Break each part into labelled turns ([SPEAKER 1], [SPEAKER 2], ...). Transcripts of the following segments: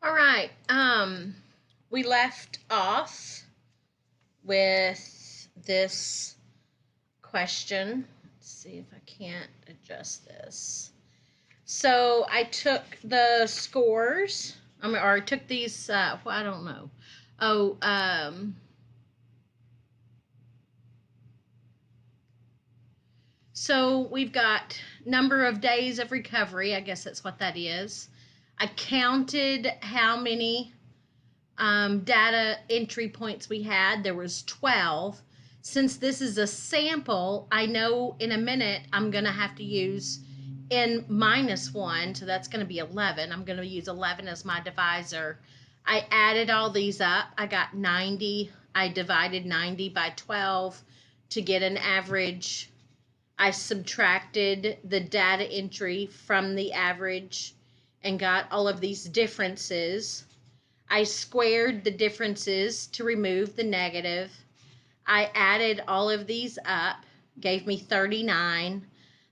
[SPEAKER 1] All right. We left off with this question. Let's see if I can't adjust this. So I took the scores, or I took these, well, I don't know. So we've got number of days of recovery. I guess that's what that is. I counted how many data entry points we had. There was 12. Since this is a sample, I know in a minute I'm going to have to use n-1, so that's going to be 11. I'm going to use 11 as my divisor. I added all these up. I got 90. I divided 90 by 12 to get an average. I subtracted the data entry from the average and got all of these differences. I squared the differences to remove the negative. I added all of these up, gave me 39.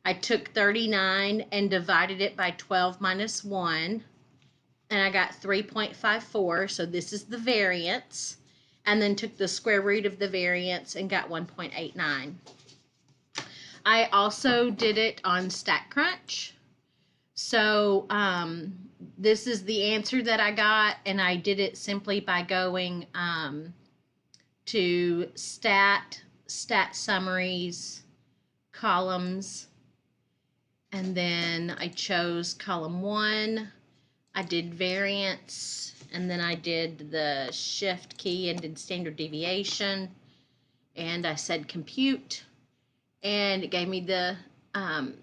[SPEAKER 1] I took 39 and divided it by 12 minus 1, and I got 3.54, so this is the variance, and then took the square root of the variance and got 1.89. I also did it on StatCrunch. So this is the answer that I got, and I did it simply by going to stat summaries, columns, and then I chose column 1. I did variance, and then I did the shift key and did standard deviation, and I said compute, and it gave me the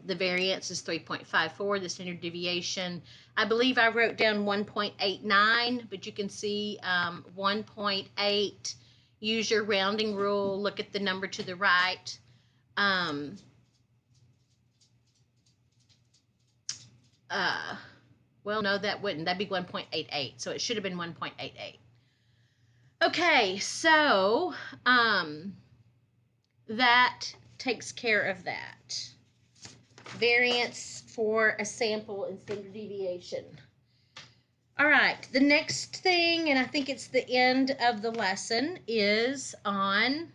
[SPEAKER 1] variance is 3.54, the standard deviation. I believe I wrote down 1.89, but you can see 1.8. Use your rounding rule. Look at the number to the right. Well, no, that wouldn't. That'd be 1.88. So it should have been 1.88. Okay, so that takes care of that. Variance for a sample and standard deviation. All right, the next thing, and I think it's the end of the lesson, is on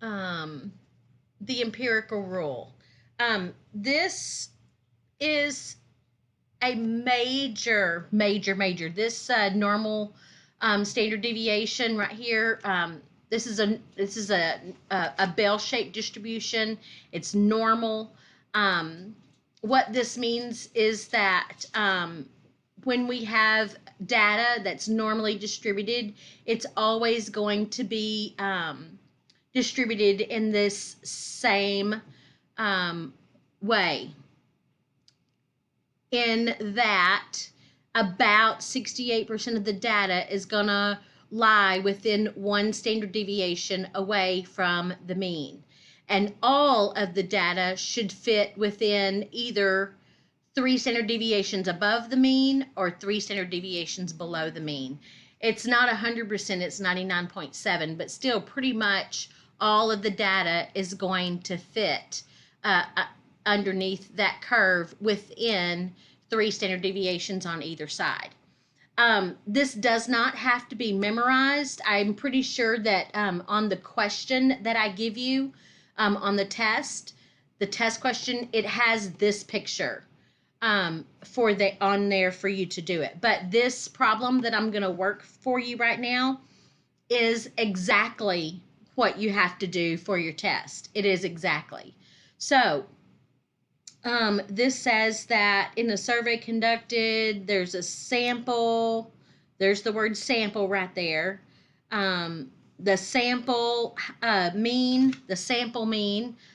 [SPEAKER 1] the empirical rule. This is a major. This normal standard deviation right here. This is a bell-shaped distribution. It's normal. What this means is that when we have data that's normally distributed, it's always going to be distributed in this same way. In that, about 68% of the data is going to lie within one standard deviation away from the mean. And all of the data should fit within either 3 standard deviations above the mean or 3 standard deviations below the mean. It's not 100%, it's 99.7, but still pretty much all of the data is going to fit underneath that curve within 3 standard deviations on either side. This does not have to be memorized. I'm pretty sure that on the question that I give you on the test question, it has this picture on there for you to do it. But this problem that I'm going to work for you right now is exactly what you have to do for your test. It is exactly. So this says that in a survey conducted, there's a sample. There's the word sample right there. The sample mean.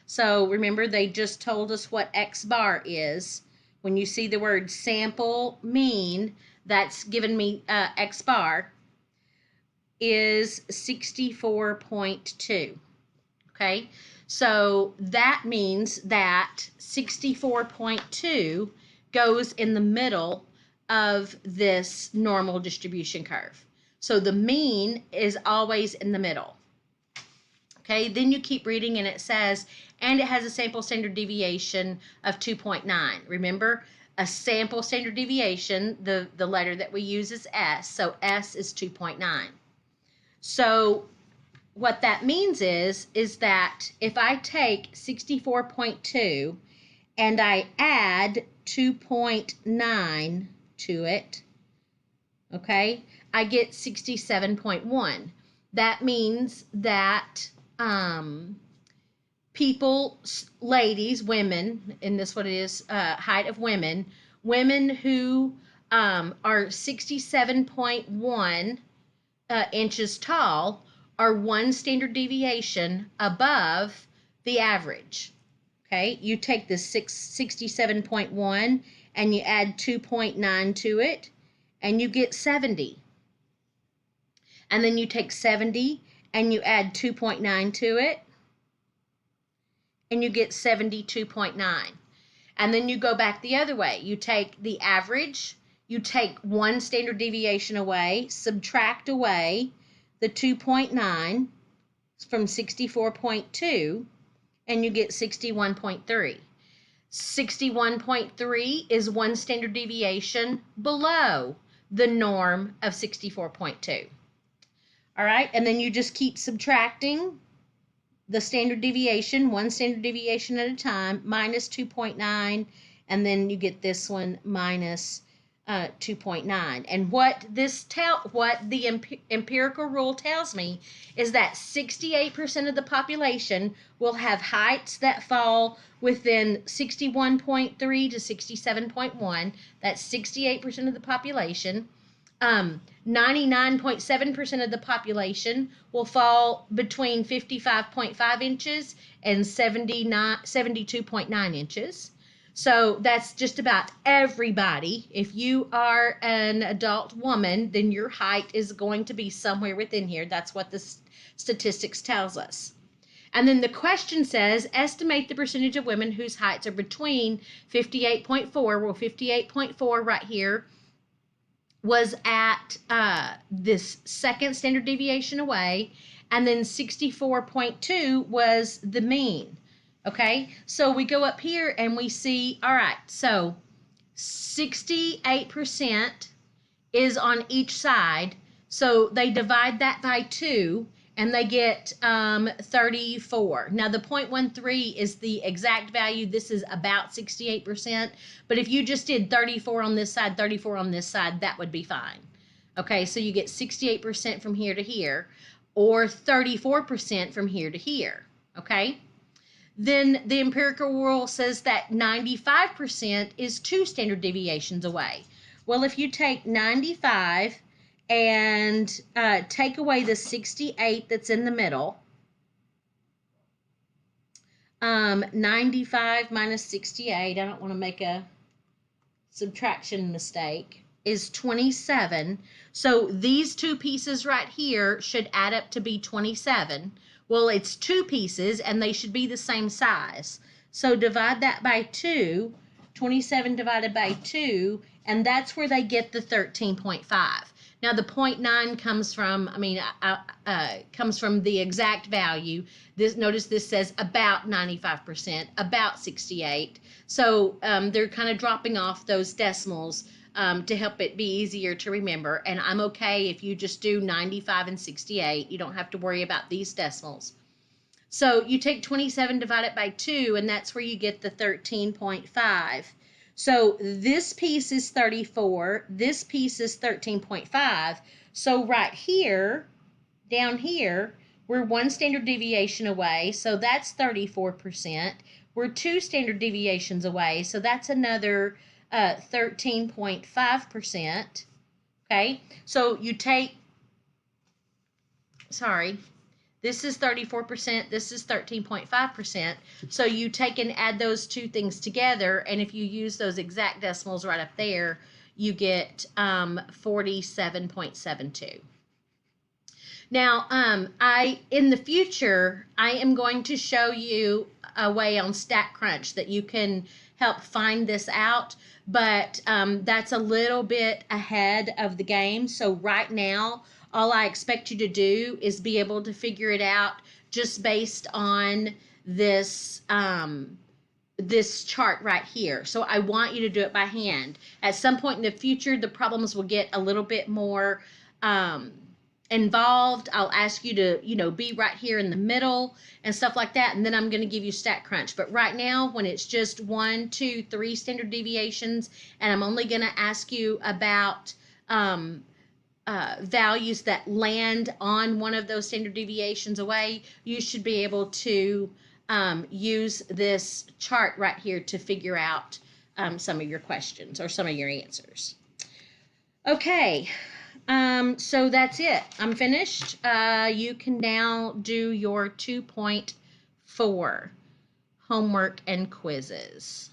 [SPEAKER 1] So remember, they just told us what X bar is. When you see the word sample mean, that's given me X bar is 64.2. Okay, so that means that 64.2 goes in the middle of this normal distribution curve. So the mean is always in the middle. Okay, then you keep reading and it says, and it has a sample standard deviation of 2.9. Remember, A sample standard deviation, the letter that we use is S, so S is 2.9. So what that means is that if I take 64.2 and I add 2.9 to it, okay, I get 67.1. That means that people, ladies, women, and this what it is, height of women who are 67.1 inches tall are one standard deviation above the average. Okay, you take the 67.1 and you add 2.9 to it, and you get 70. And then you take 70 and you add 2.9 to it, and you get 72.9. And then you go back the other way. You take the average, you take one standard deviation away, subtract away the 2.9 from 64.2, and you get 61.3. 61.3 is one standard deviation below the norm of 64.2. All right, and then you just keep subtracting the standard deviation, one standard deviation at a time, minus 2.9, and then you get this one minus 2.9. And what the empirical rule tells me is that 68% of the population will have heights that fall within 61.3 to 67.1. That's 68% of the population. 99.7% of the population will fall between 55.5 inches and 72.9 inches. So that's just about everybody. If you are an adult woman, then your height is going to be somewhere within here. That's what the statistics tells us. And then the question says, estimate the percentage of women whose heights are between 58.4, well, 58.4 right here was at this second standard deviation away, and then 64.2 was the mean. Okay, so we go up here and we see, all right, so 68% is on each side, so they divide that by 2, and they get 34. Now, the 0.13 is the exact value. This is about 68%, but if you just did 34 on this side, 34 on this side, that would be fine. Okay, so you get 68% from here to here, or 34% from here to here, okay? Then the empirical rule says that 95% is 2 standard deviations away. Well, if you take 95 and take away the 68 that's in the middle, 95 minus 68, I don't want to make a subtraction mistake, is 27. So these two pieces right here should add up to be 27. Well, it's 2 pieces and they should be the same size. So divide that by 2, 27 divided by 2, and that's where they get the 13.5. Now the 0.9 comes from, comes from the exact value. Notice this says about 95%, about 68. So they're kind of dropping off those decimals to help it be easier to remember. And I'm okay if you just do 95 and 68. You don't have to worry about these decimals. So you take 27 divided by 2, and that's where you get the 13.5. So this piece is 34, this piece is 13.5. So right here, down here, we're 1 standard deviation away, so that's 34%. We're 2 standard deviations away, so that's another 13.5%. Okay, so you take, this is 34%, this is 13.5%. So you take and add those two things together, and if you use those exact decimals right up there, you get 47.72. Now, in the future, I am going to show you a way on StatCrunch that you can help find this out, but that's a little bit ahead of the game. So right now, all I expect you to do is be able to figure it out just based on this this chart right here. So I want you to do it by hand. At some point in the future, the problems will get a little bit more involved. I'll ask you to, be right here in the middle and stuff like that. And then I'm going to give you Stat Crunch. But right now, when it's just 1, 2, 3 standard deviations, and I'm only going to ask you about values that land on one of those standard deviations away, you should be able to use this chart right here to figure out some of your questions or some of your answers. Okay, so that's it. I'm finished. You can now do your 2.4 homework and quizzes.